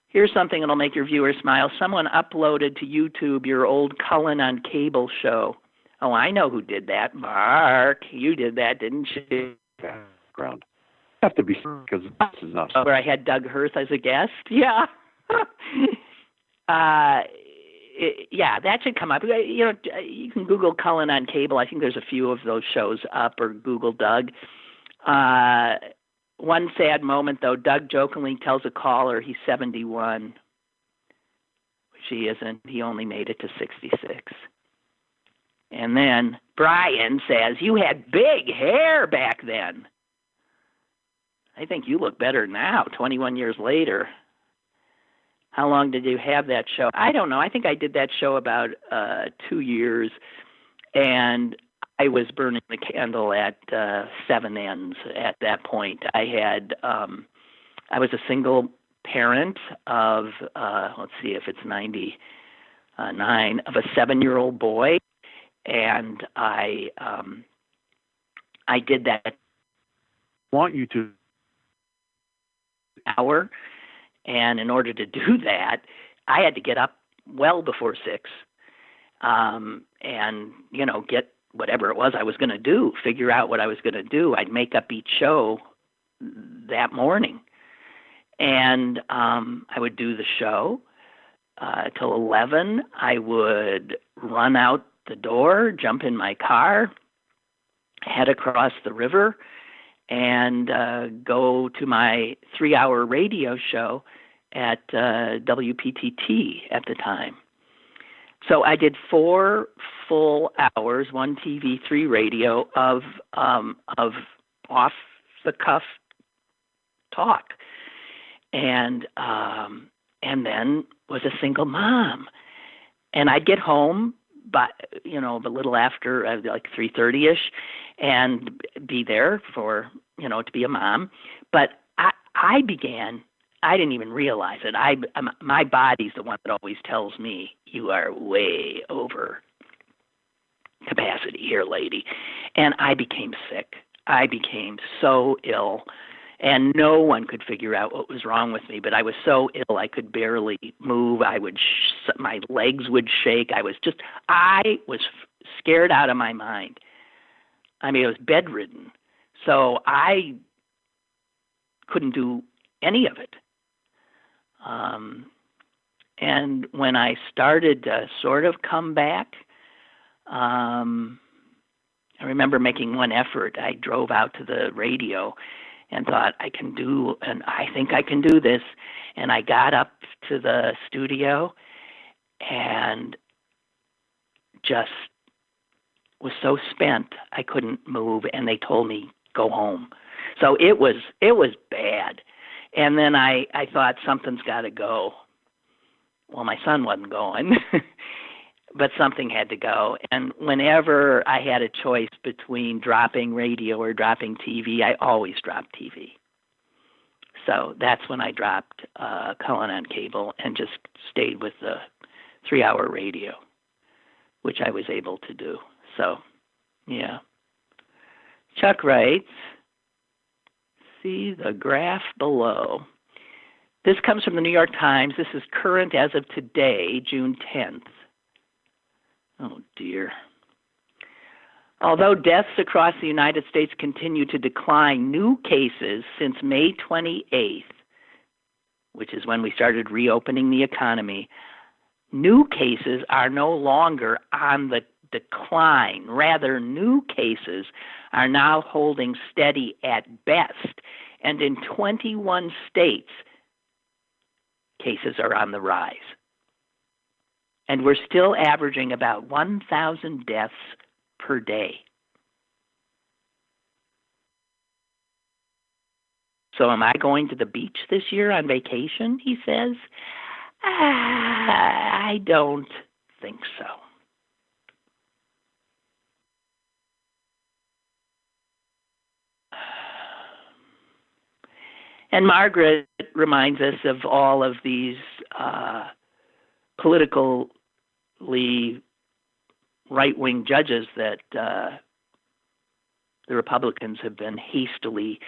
here's something that'll make your viewers smile. Someone uploaded to YouTube your old Cullen on Cable show. Oh, I know who did that. Mark, you did that, didn't you? Ground. Have to be, because this is not. Where I had Doug Hirth as a guest. Yeah. Yeah, that should come up. You can Google Cullen on Cable. I think there's a few of those shows up, or Google Doug. One sad moment, though, Doug jokingly tells a caller he's 71, which he isn't. He only made it to 66. And then Brian says, you had big hair back then. I think you look better now, 21 years later. How long did you have that show? I don't know. I think I did that show about 2 years, and I was burning the candle at 7 ends at that point. I was a single parent of, let's see if it's 99, of a 7-year-old boy, and I did that. Want you to hour, and in order to do that, I had to get up well before 6, and get whatever it was I was going to do, figure out what I was going to do. I'd make up each show that morning, and I would do the show till 11. I would run out the door, jump in my car, head across the river, and go to my 3-hour radio show at WPTT at the time. So I did 4 full hours, 1 TV, 3 radio of off the cuff talk, and then was a single mom, and I'd get home by a little after like 3:30ish, and be there for to be a mom. But I didn't even realize it. My body's the one that always tells me you are way over capacity here, lady. And I became sick. I became so ill, and no one could figure out what was wrong with me. But I was so ill I could barely move. My legs would shake. I was scared out of my mind. I mean, I was bedridden, so I couldn't do any of it. And when I started to sort of come back, I remember making one effort. I drove out to the radio and thought, I think I can do this. And I got up to the studio and just was so spent I couldn't move, and they told me, go home. So it was bad. And then I thought, something's got to go. Well, my son wasn't going, but something had to go. And whenever I had a choice between dropping radio or dropping TV, I always dropped TV. So that's when I dropped Cullen on Cable and just stayed with the 3-hour radio, which I was able to do. So, yeah. Chuck writes, see the graph below. This comes from the New York Times. This is current as of today, June 10th. Oh, dear. Although deaths across the United States continue to decline, new cases since May 28th, which is when we started reopening the economy, new cases are no longer on the decline. Rather, new cases are now holding steady at best, and in 21 states, cases are on the rise. And we're still averaging about 1,000 deaths per day. So am I going to the beach this year on vacation, he says? I don't think so. And Margaret reminds us of all of these politically right-wing judges that the Republicans have been hastily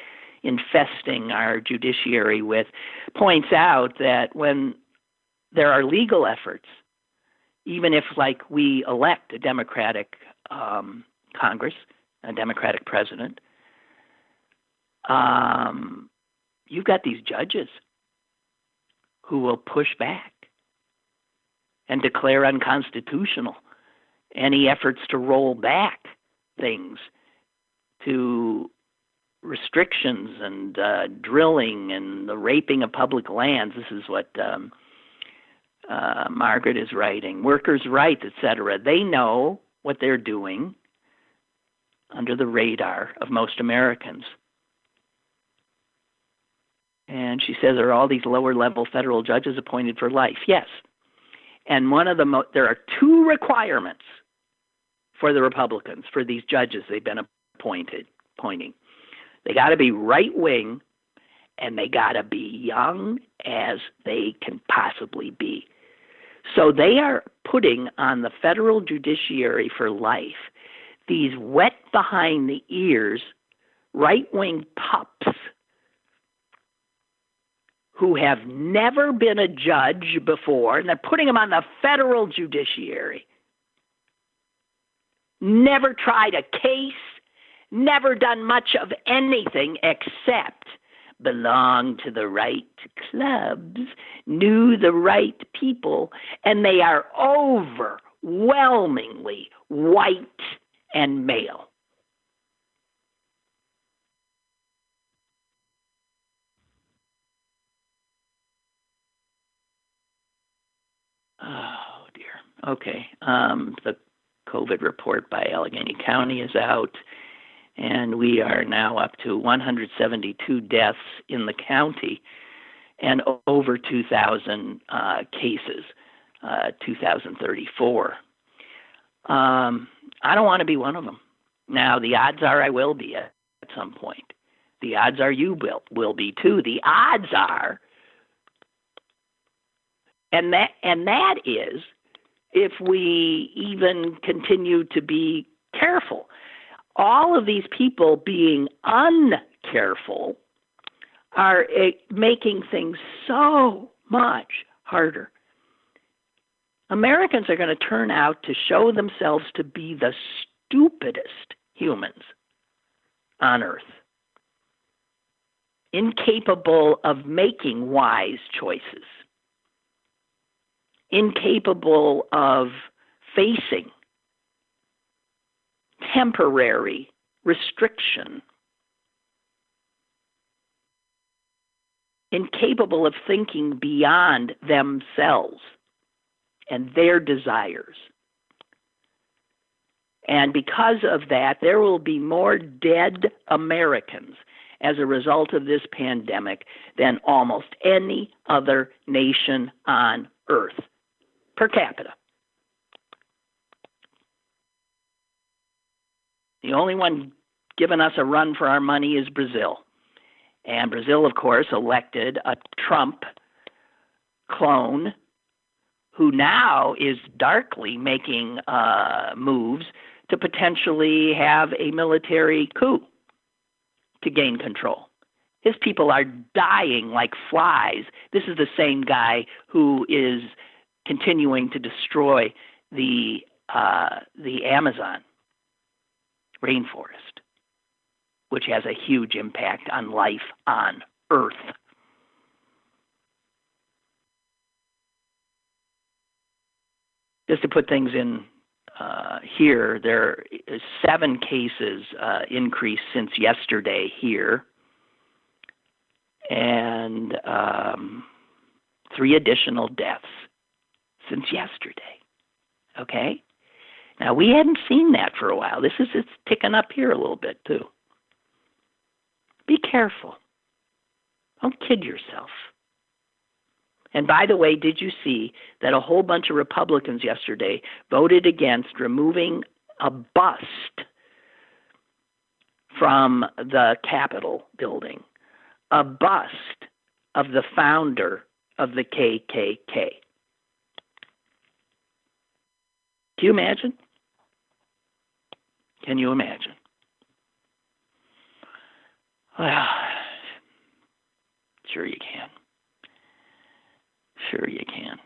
infesting our judiciary with, points out that when there are legal efforts, even if, like, we elect a Democratic Congress, a Democratic president, you've got these judges who will push back and declare unconstitutional any efforts to roll back things, to restrictions and drilling and the raping of public lands. This is what Margaret is writing. Workers' rights, etc. They know what they're doing under the radar of most Americans. And she says there are all these lower-level federal judges appointed for life. Yes. And one of there are two requirements for the Republicans, for these judges they've been appointing. They got to be right-wing, and they got to be young as they can possibly be. So they are putting on the federal judiciary for life these wet behind the ears right-wing pups who have never been a judge before, and they're putting them on the federal judiciary. Never tried a case, never done much of anything except belong to the right clubs, knew the right people, and they are overwhelmingly white and male. Oh, dear. Okay. The COVID report by Allegheny County is out, and we are now up to 172 deaths in the county and over 2,000 cases, 2,034. I don't want to be one of them. Now, the odds are I will be at some point. The odds are you will be too. The odds are, and that is if we even continue to be careful. All of these people being uncareful are making things so much harder. Americans are going to turn out to show themselves to be the stupidest humans on earth, incapable of making wise choices, incapable of facing temporary restriction, incapable of thinking beyond themselves and their desires. And because of that, there will be more dead Americans as a result of this pandemic than almost any other nation on earth, per capita. The only one giving us a run for our money is Brazil. And Brazil, of course, elected a Trump clone who now is darkly making moves to potentially have a military coup to gain control. His people are dying like flies. This is the same guy who is continuing to destroy the Amazon rainforest, which has a huge impact on life on Earth. Just to put things in here, there is 7 cases increased since yesterday here, and 3 additional deaths since yesterday. Okay? Now, we hadn't seen that for a while. It's ticking up here a little bit, too. Be careful. Don't kid yourself. And by the way, did you see that a whole bunch of Republicans yesterday voted against removing a bust from the Capitol building? A bust of the founder of the KKK. Do you imagine? Can you imagine? Well, sure you can. Sure you can.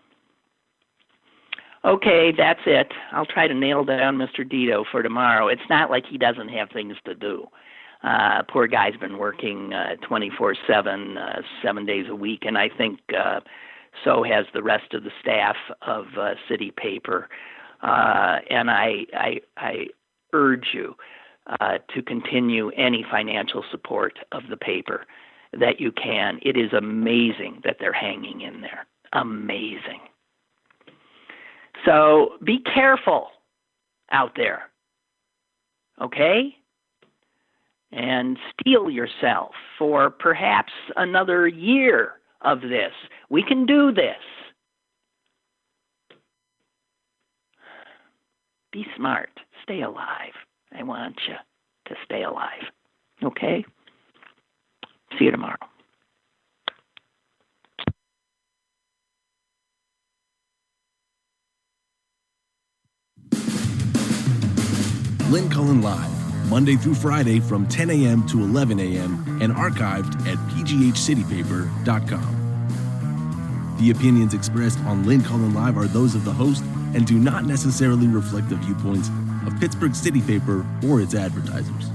Okay, that's it. I'll try to nail down Mr. Deto for tomorrow. It's not like he doesn't have things to do. Poor guy's been working 24/7, 7 days a week, and I think so has the rest of the staff of City Paper. And I urge you to continue any financial support of the paper that you can. It is amazing that they're hanging in there. Amazing. So be careful out there, okay? And steel yourself for perhaps another year of this. We can do this. Be smart. Stay alive. I want you to stay alive. Okay? See you tomorrow. Lynn Cullen Live, Monday through Friday from 10 a.m. to 11 a.m. and archived at pghcitypaper.com. The opinions expressed on Lynn Cullen Live are those of the host and do not necessarily reflect the viewpoints of Pittsburgh City Paper or its advertisers.